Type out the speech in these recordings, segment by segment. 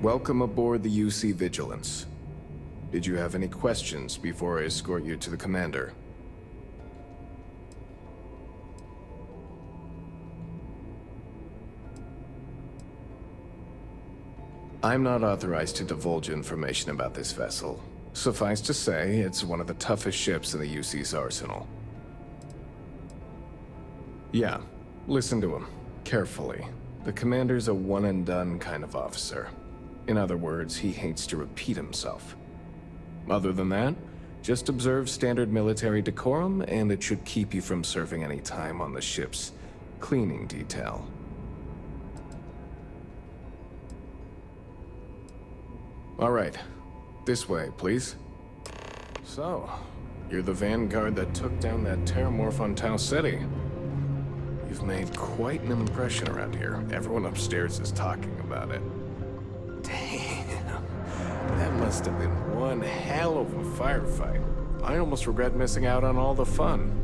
Welcome aboard the UC Vigilance. Did you have any questions before I escort you to the commander? I'm not authorized to divulge information about this vessel. Suffice to say, it's one of the toughest ships in the UC's arsenal. Yeah, listen to him, carefully. The commander's a one-and-done kind of officer. In other words, he hates to repeat himself. Other than that, just observe standard military decorum, and it should keep you from serving any time on the ship's cleaning detail. All right, this way, please. So, you're the vanguard that took down that terramorph on Tau Ceti. You've made quite an impression around here. Everyone upstairs is talking about it. Damn, that must have been one hell of a firefight. I almost regret missing out on all the fun.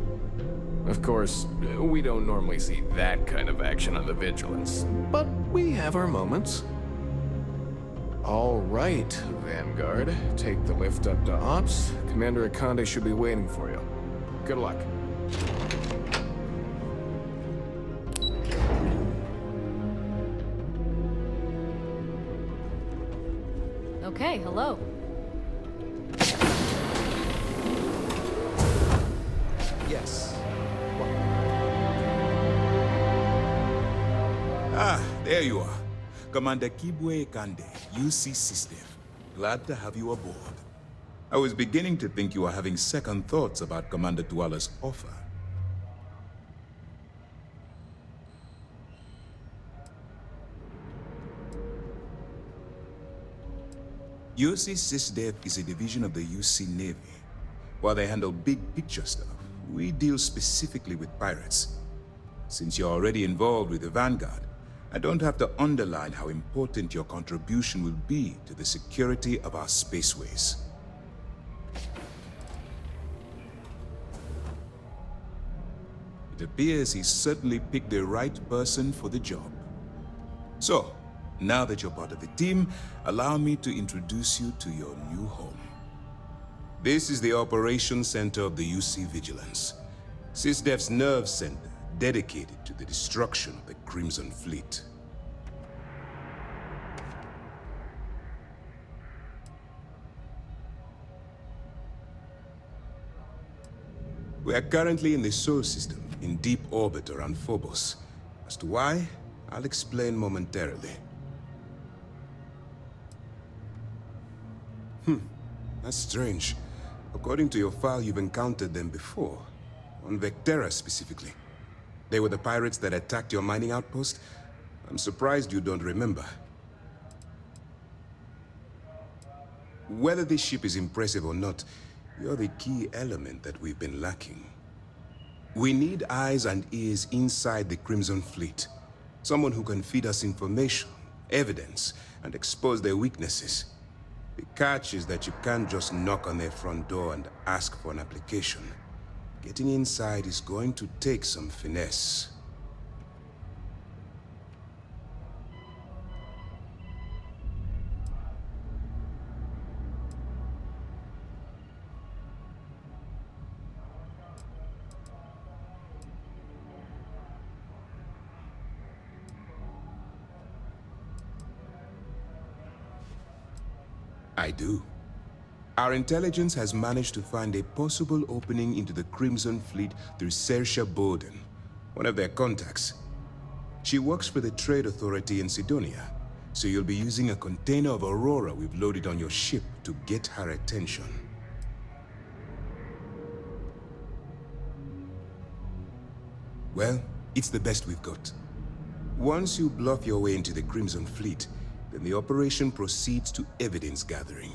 Of course, we don't normally see that kind of action on the Vigilance, but we have our moments. All right, Vanguard. Take the lift up to Ops. Commander Ikande should be waiting for you. Good luck. Okay, hello. Yes. Ah, there you are. Commander Ikande, UC SysDev. Glad to have you aboard. I was beginning to think you were having second thoughts about Commander Tuala's offer. UC SysDev is a division of the UC Navy. While they handle big picture stuff, we deal specifically with pirates. Since you're already involved with the Vanguard, I don't have to underline how important your contribution will be to the security of our spaceways. It appears he's certainly picked the right person for the job. So, now that you're part of the team, allow me to introduce you to your new home. This is the Operations Center of the UC Vigilance, SysDev's nerve center, dedicated to the destruction of the Crimson Fleet. We are currently in the Sol system, in deep orbit around Phobos. As to why, I'll explain momentarily. That's strange. According to your file, you've encountered them before. On Vectera specifically. They were the pirates that attacked your mining outpost? I'm surprised you don't remember. Whether this ship is impressive or not, you're the key element that we've been lacking. We need eyes and ears inside the Crimson Fleet. Someone who can feed us information, evidence, and expose their weaknesses. The catch is that you can't just knock on their front door and ask for an application. Getting inside is going to take some finesse. I do. Our intelligence has managed to find a possible opening into the Crimson Fleet through Saoirse Bowden, one of their contacts. She works for the Trade Authority in Cydonia, so you'll be using a container of Aurora we've loaded on your ship to get her attention. Well, it's the best we've got. Once you bluff your way into the Crimson Fleet, then the operation proceeds to evidence gathering.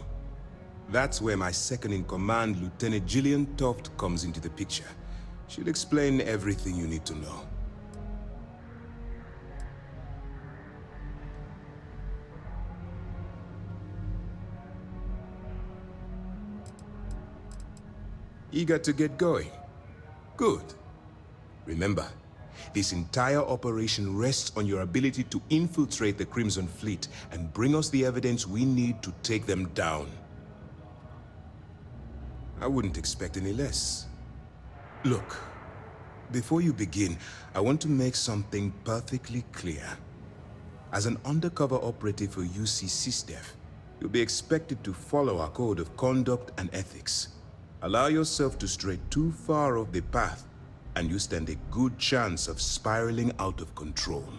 That's where my second-in-command, Lieutenant Gillian Toft, comes into the picture. She'll explain everything you need to know. Eager to get going? Good. Remember, This entire operation rests on your ability to infiltrate the Crimson Fleet and bring us the evidence we need to take them down. I wouldn't expect any less. Look, before you begin, I want to make something perfectly clear. As an undercover operative for UC SysDef, you'll be expected to follow our code of conduct and ethics. Allow yourself to stray too far off the path, and you stand a good chance of spiraling out of control.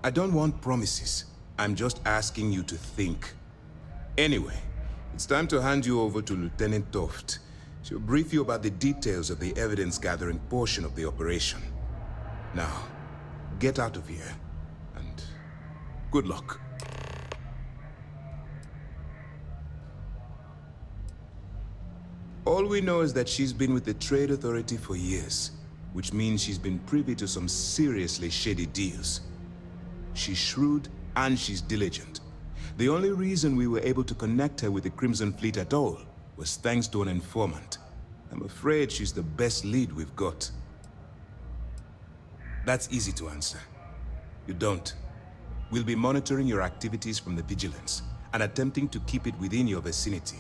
I don't want promises. I'm just asking you to think. Anyway, it's time to hand you over to Lieutenant Toft. She'll brief you about the details of the evidence-gathering portion of the operation. Now, get out of here, and good luck. All we know is that she's been with the Trade Authority for years, which means she's been privy to some seriously shady deals. She's shrewd and she's diligent. The only reason we were able to connect her with the Crimson Fleet at all was thanks to an informant. I'm afraid she's the best lead we've got. That's easy to answer. You don't. We'll be monitoring your activities from the Vigilance and attempting to keep it within your vicinity.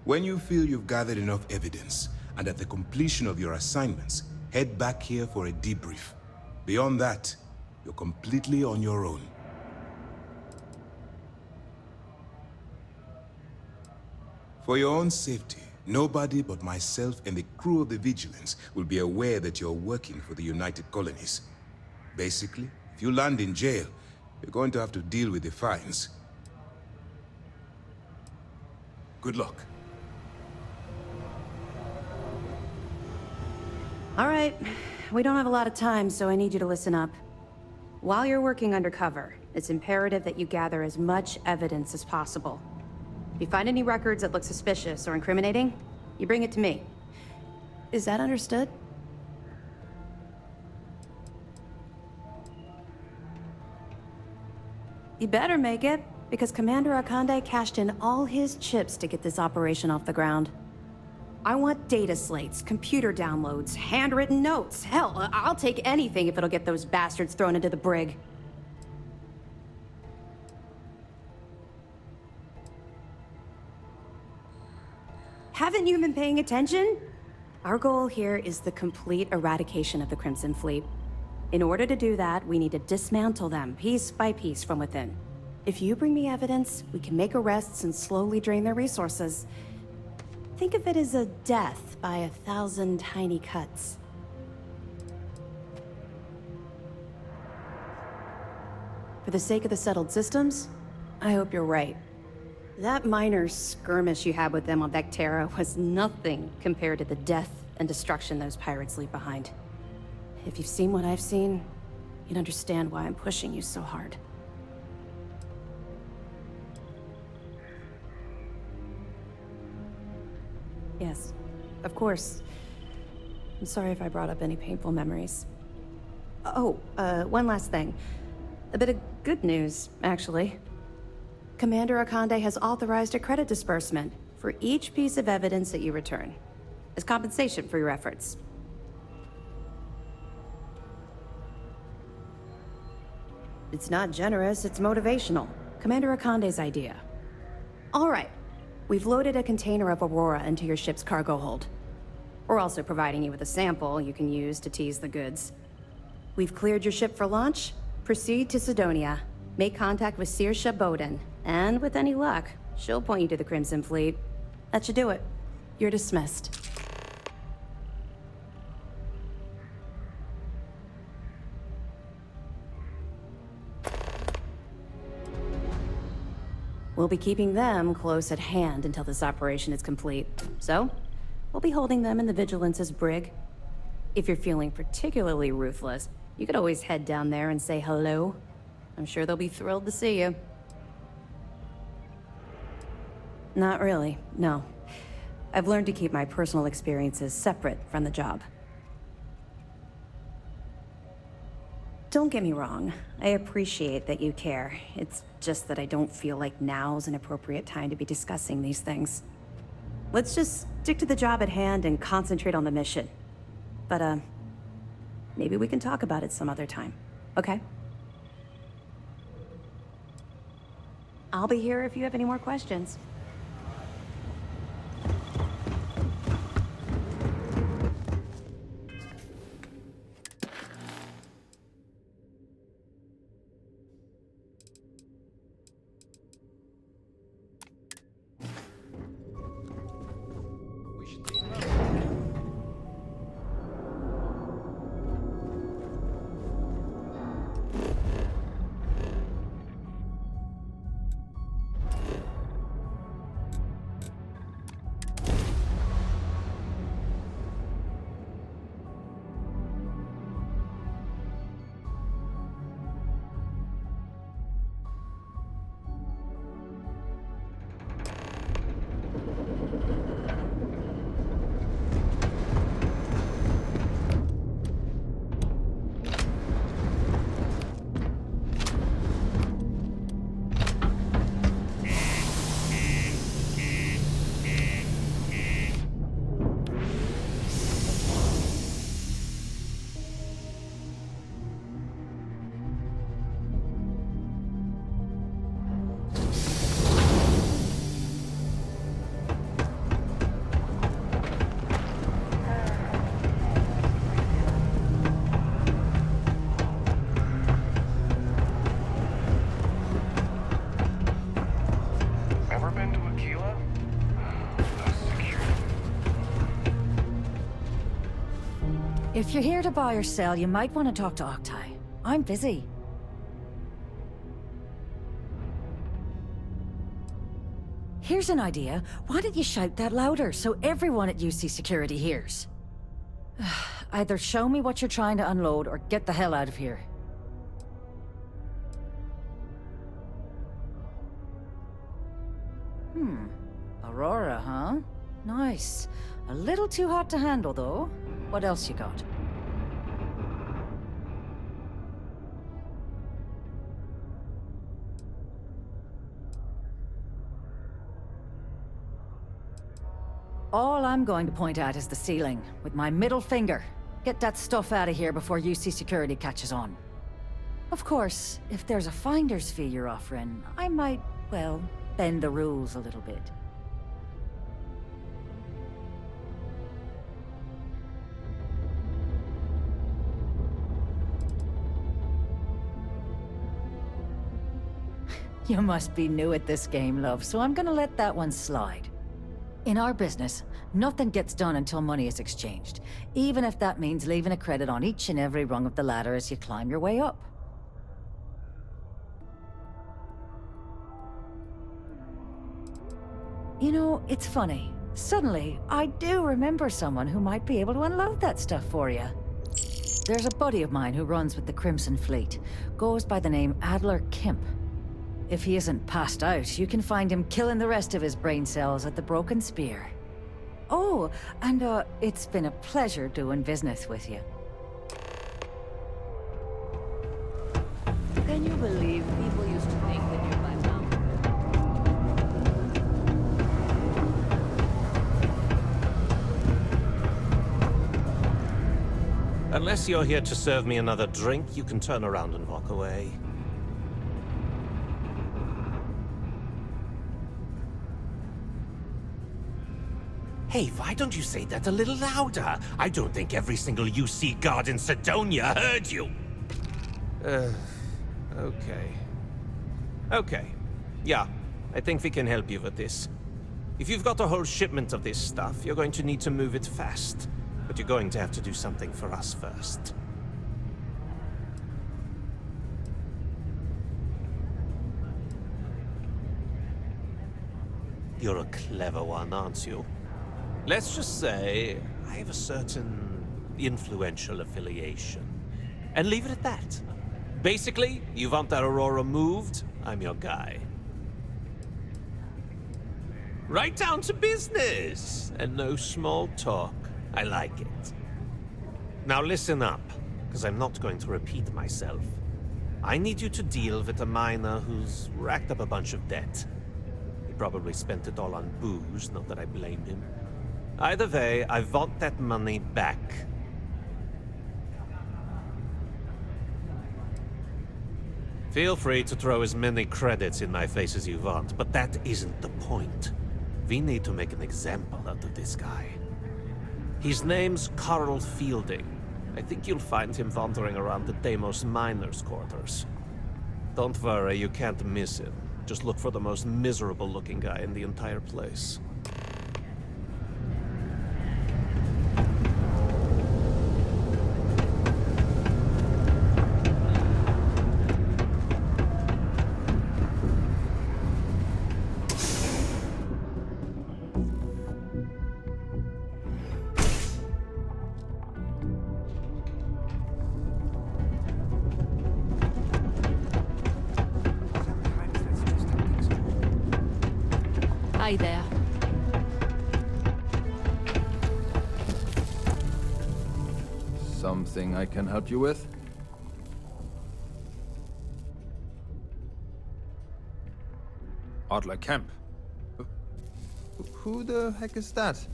When you feel you've gathered enough evidence, and at the completion of your assignments, head back here for a debrief. Beyond that, you're completely on your own. For your own safety, nobody but myself and the crew of the Vigilance will be aware that you're working for the United Colonies. Basically, if you land in jail, you're going to have to deal with the fines. Good luck. All right, we don't have a lot of time, so I need you to listen up. While you're working undercover, it's imperative that you gather as much evidence as possible. If you find any records that look suspicious or incriminating, you bring it to me. Is that understood? You better make it, because Commander Ikande cashed in all his chips to get this operation off the ground. I want data slates, computer downloads, handwritten notes. Hell, I'll take anything if it'll get those bastards thrown into the brig. Haven't you been paying attention? Our goal here is the complete eradication of the Crimson Fleet. In order to do that, we need to dismantle them piece by piece from within. If you bring me evidence, we can make arrests and slowly drain their resources. Think of it as a death by 1,000 tiny cuts. For the sake of the settled systems, I hope you're right. That minor skirmish you had with them on Vectera was nothing compared to the death and destruction those pirates leave behind. If you've seen what I've seen, you'd understand why I'm pushing you so hard. Yes, of course. I'm sorry if I brought up any painful memories. Oh, one last thing. A bit of good news, actually. Commander Ikande has authorized a credit disbursement for each piece of evidence that you return, as compensation for your efforts. It's not generous, it's motivational. Commander Ikande's idea. All right. We've loaded a container of Aurora into your ship's cargo hold. We're also providing you with a sample you can use to tease the goods. We've cleared your ship for launch. Proceed to Cydonia. Make contact with Saoirse Bowden. And with any luck, she'll point you to the Crimson Fleet. That should do it. You're dismissed. We'll be keeping them close at hand until this operation is complete. So, we'll be holding them in the Vigilance's brig. If you're feeling particularly ruthless, you could always head down there and say hello. I'm sure they'll be thrilled to see you. Not really, no. I've learned to keep my personal experiences separate from the job. Don't get me wrong, I appreciate that you care. It's just that I don't feel like now's an appropriate time to be discussing these things. Let's just stick to the job at hand and concentrate on the mission. But, maybe we can talk about it some other time, okay? I'll be here if you have any more questions. We should team up. Ever been to Aquila? If you're here to buy or sell, you might want to talk to Octai. I'm busy. Here's an idea. Why don't you shout that louder so everyone at UC Security hears? Either show me what you're trying to unload or get the hell out of here. Aurora, huh? Nice. A little too hot to handle, though. What else you got? All I'm going to point at is the ceiling, with my middle finger. Get that stuff out of here before UC Security catches on. Of course, if there's a finder's fee you're offering, I might, well, bend the rules a little bit. You must be new at this game, love, so I'm gonna let that one slide. In our business, nothing gets done until money is exchanged, even if that means leaving a credit on each and every rung of the ladder as you climb your way up. You know, it's funny. Suddenly, I do remember someone who might be able to unload that stuff for you. There's a buddy of mine who runs with the Crimson Fleet. Goes by the name Adler Kemp. If he isn't passed out, you can find him killing the rest of his brain cells at the Broken Spear. Oh, and it's been a pleasure doing business with you. Can you believe people used to think that you're my mom? Unless you're here to serve me another drink, you can turn around and walk away. Hey, why don't you say that a little louder? I don't think every single UC guard in Cydonia heard you! Okay. Okay. Yeah, I think we can help you with this. If you've got a whole shipment of this stuff, you're going to need to move it fast. But you're going to have to do something for us first. You're a clever one, aren't you? Let's just say, I have a certain influential affiliation. And leave it at that. Basically, you want that Aurora moved, I'm your guy. Right down to business! And no small talk. I like it. Now listen up, because I'm not going to repeat myself. I need you to deal with a miner who's racked up a bunch of debt. He probably spent it all on booze, not that I blame him. Either way, I want that money back. Feel free to throw as many credits in my face as you want, but that isn't the point. We need to make an example out of this guy. His name's Karl Fielding. I think you'll find him wandering around the Deimos miners' quarters. Don't worry, you can't miss him. Just look for the most miserable-looking guy in the entire place. Hi there. Something I can help you with? Adler Camp. Who the heck is that?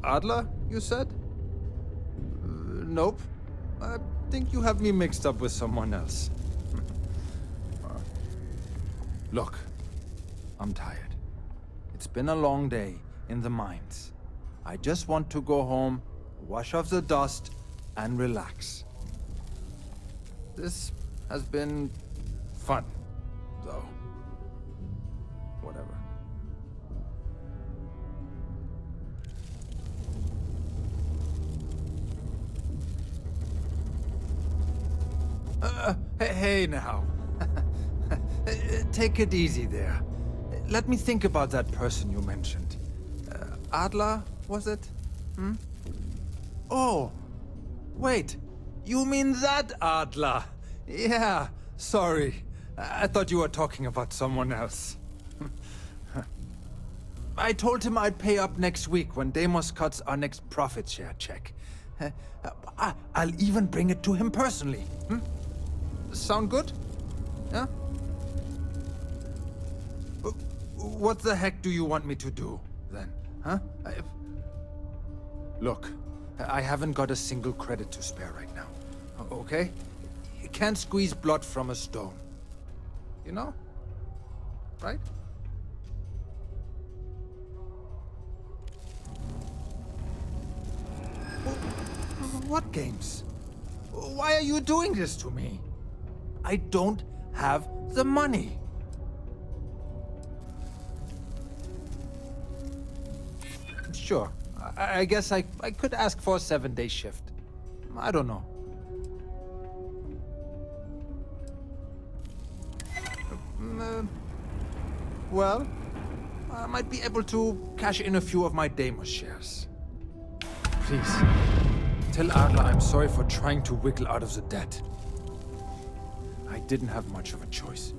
Adler, you said? Nope. I think you have me mixed up with someone else. Look, I'm tired. It's been a long day in the mines. I just want to go home, wash off the dust, and relax. This has been fun, though. Whatever. Hey now. Take it easy there. Let me think about that person you mentioned. Adler, was it? Hmm? Oh, wait. You mean that Adler? Yeah, sorry. I thought you were talking about someone else. I told him I'd pay up next week when Deimos cuts our next profit share check. I'll even bring it to him personally. Hmm? Sound good? Yeah? What the heck do you want me to do, then? Huh? Look, I haven't got a single credit to spare right now. Okay? You can't squeeze blood from a stone. You know? Right? What games? Why are you doing this to me? I don't have the money. Sure. I guess I could ask for a 7-day shift. I don't know. Well, I might be able to cash in a few of my Deimos shares. Please, tell Adler I'm sorry for trying to wiggle out of the debt. I didn't have much of a choice.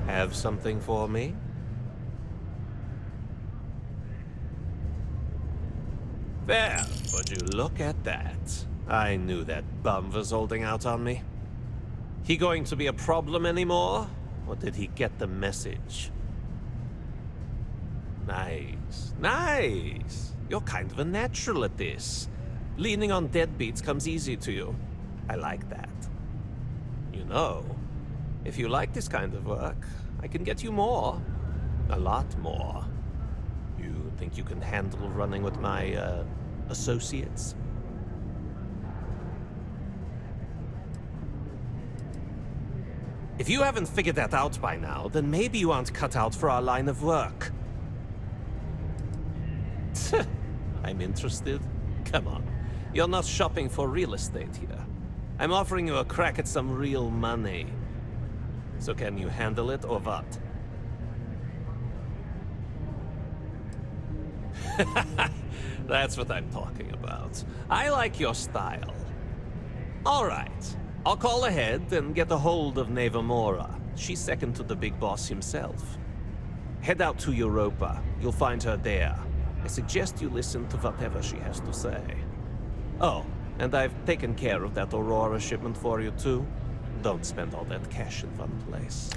Have something for me? Well, would you look at that? I knew that bum was holding out on me. He going to be a problem anymore? Or did he get the message? Nice. Nice! You're kind of a natural at this. Leaning on deadbeats comes easy to you. I like that. You know, if you like this kind of work, I can get you more. A lot more. You think you can handle running with my, associates? If you haven't figured that out by now, then maybe you aren't cut out for our line of work. I'm interested? Come on. You're not shopping for real estate here. I'm offering you a crack at some real money. So can you handle it or what? That's what I'm talking about. I like your style. All right. I'll call ahead and get a hold of Neva Mora. She's second to the big boss himself. Head out to Europa. You'll find her there. I suggest you listen to whatever she has to say. Oh, and I've taken care of that Aurora shipment for you too. Don't spend all that cash in one place.